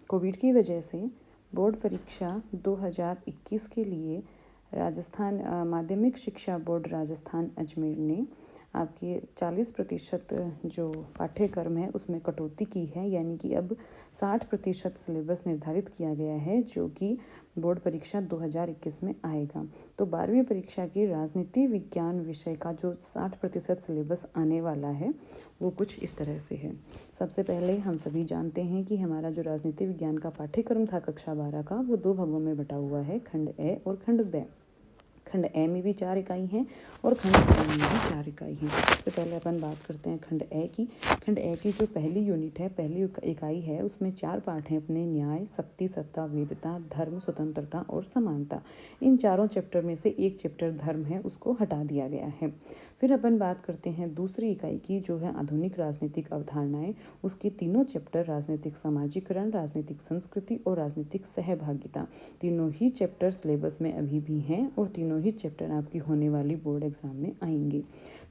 Covid की वजह से बोर्ड परीक्षा 2021 के लिए राजस्थान माध्यमिक शिक्षा बोर्ड राजस्थान अजमेर ने आपके 40% जो पाठ्यक्रम है उसमें कटौती की है, यानी कि अब 60% सिलेबस निर्धारित किया गया है जो कि बोर्ड परीक्षा 2021 में आएगा। तो 12वीं परीक्षा की राजनीति विज्ञान विषय का जो 60% सिलेबस आने वाला है वो कुछ इस तरह से है। सबसे पहले हम सभी जानते हैं कि हमारा जो राजनीति विज्ञान का पाठ्यक्रम था कक्षा 12 का वो 2 भागों में बटा हुआ है, खंड ए और खंड ब। खंड ए में भी 4 इकाई हैं और खंड बी में भी 4 इकाई हैं। सबसे पहले अपन बात करते हैं खंड ए की। खंड ए की जो पहली यूनिट है, पहली इकाई है, उसमें 4 पाठ हैं अपने न्याय, शक्ति, सत्ता, वेदता, धर्म, स्वतंत्रता और समानता। इन चारों चैप्टर में से एक चैप्टर धर्म है, उसको हटा दिया गया है। फिर अपन बात करते हैं दूसरी इकाई की जो है आधुनिक राजनीतिक अवधारणाएं। उसके तीनों चैप्टर राजनीतिक समाजीकरण, राजनीतिक संस्कृति और राजनीतिक सहभागिता, तीनों ही चैप्टर सिलेबस में अभी भी हैं और तीनों ही चैप्टर आपकी होने वाली बोर्ड एग्जाम में आएंगे।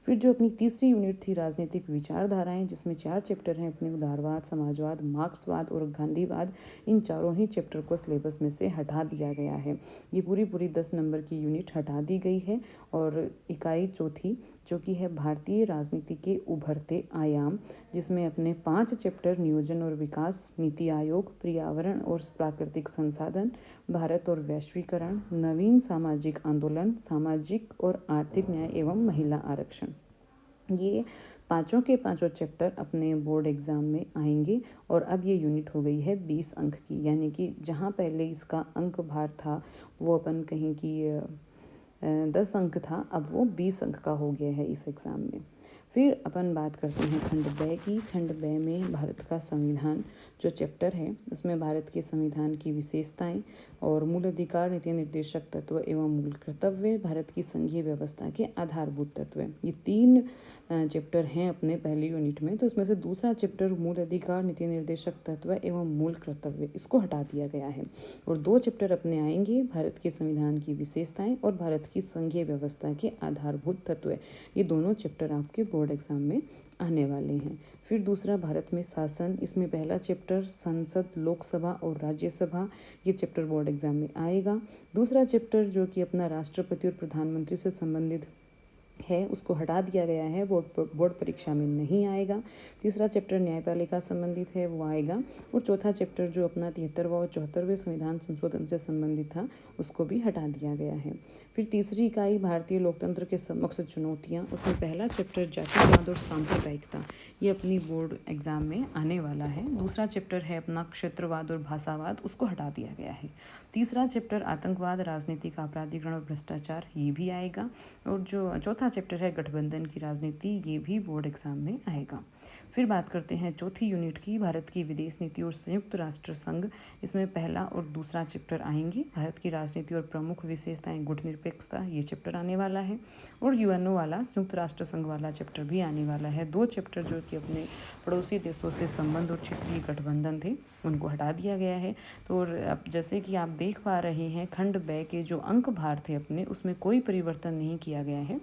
फिर जो अपनी तीसरी यूनिट थी राजनीतिक विचारधाराएं, जिसमें 4 चैप्टर हैं अपने उदारवाद, समाजवाद, मार्क्सवाद और गांधीवाद। इन चारों ही चैप्टर को सिलेबस में से हटा दिया गया है। ये पूरी 10 नंबर की यूनिट हटा दी गई है। और इकाई चौथी जो कि है भारतीय राजनीति के उभरते आयाम, जिसमें अपने 5 चैप्टर नियोजन और विकास, नीति आयोग, पर्यावरण और प्राकृतिक संसाधन, भारत और वैश्वीकरण, नवीन सामाजिक आंदोलन, सामाजिक और आर्थिक न्याय एवं महिला आरक्षण, ये पांचों के पांचों चैप्टर अपने बोर्ड एग्ज़ाम में आएंगे। और अब ये यूनिट हो गई है 20 अंक की, यानी कि जहाँ पहले इसका अंक भार था वो अपन कहीं की 10 अंक था, अब वो 20 अंक का हो गया है इस एग्ज़ाम में। फिर अपन बात करते हैं खंड ब की। खंड ब में भारत का संविधान जो चैप्टर है उसमें भारत के संविधान की विशेषताएं और मूल अधिकार, नीति निर्देशक तत्व एवं मूल कर्तव्य, भारत की संघीय व्यवस्था के आधारभूत तत्व, ये 3 चैप्टर हैं अपने पहली यूनिट में। तो इसमें से दूसरा चैप्टर मूल अधिकार, नीति निर्देशक तत्व एवं मूल कर्तव्य, इसको हटा दिया गया है और 2 चैप्टर अपने आएंगे, भारत के संविधान की विशेषताएं और भारत की संघीय व्यवस्था के आधारभूत तत्व। ये दोनों चैप्टर आपके बोर्ड एग्जाम में आने वाले हैं। फिर दूसरा भारत में शासन, इसमें पहला चैप्टर संसद, लोकसभा और राज्यसभा, ये चैप्टर बोर्ड एग्जाम में आएगा। दूसरा चैप्टर जो कि अपना राष्ट्रपति और प्रधानमंत्री से संबंधित है उसको हटा दिया गया है, बोर्ड परीक्षा में नहीं आएगा। तीसरा चैप्टर न्यायपालिका संबंधित है वो आएगा। और चौथा चैप्टर जो अपना 73वां और 74वें संविधान संशोधन से संबंधित था उसको भी हटा दिया गया है। फिर तीसरी इकाई भारतीय लोकतंत्र के समक्ष चुनौतियाँ, उसमें पहला चैप्टर जातिवाद और सांप्रदायिकता, ये अपनी बोर्ड एग्जाम में आने वाला है। दूसरा चैप्टर है अपना क्षेत्रवाद और भाषावाद, उसको हटा दिया गया है। तीसरा चैप्टर आतंकवाद, राजनीतिक आपराधिकरण और भ्रष्टाचार, ये भी आएगा। और जो चौथा चैप्टर है गठबंधन की राजनीति, ये भी बोर्ड एग्जाम में आएगा। फिर बात करते हैं चौथी यूनिट की, भारत की विदेश नीति और संयुक्त राष्ट्र संघ। इसमें पहला और दूसरा चैप्टर आएंगे। भारत की राजनीति और प्रमुख विशेषताएं, गुटनिरपेक्षता, ये चैप्टर आने वाला है। और यूएनओ वाला, संयुक्त राष्ट्र संघ वाला चैप्टर भी आने वाला है। 2 चैप्टर जो कि अपने पड़ोसी देशों से संबंध और क्षेत्रीय गठबंधन थे उनको हटा दिया गया है। तो अब जैसे कि आप देख पा रहे हैं खंड ब के जो अंक भार थे अपने, उसमें कोई परिवर्तन नहीं किया गया है।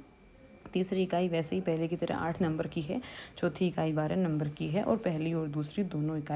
तीसरी इकाई वैसे ही पहले की तरह 8 नंबर की है, चौथी इकाई 12 नंबर की है और पहली और दूसरी दोनों इकाई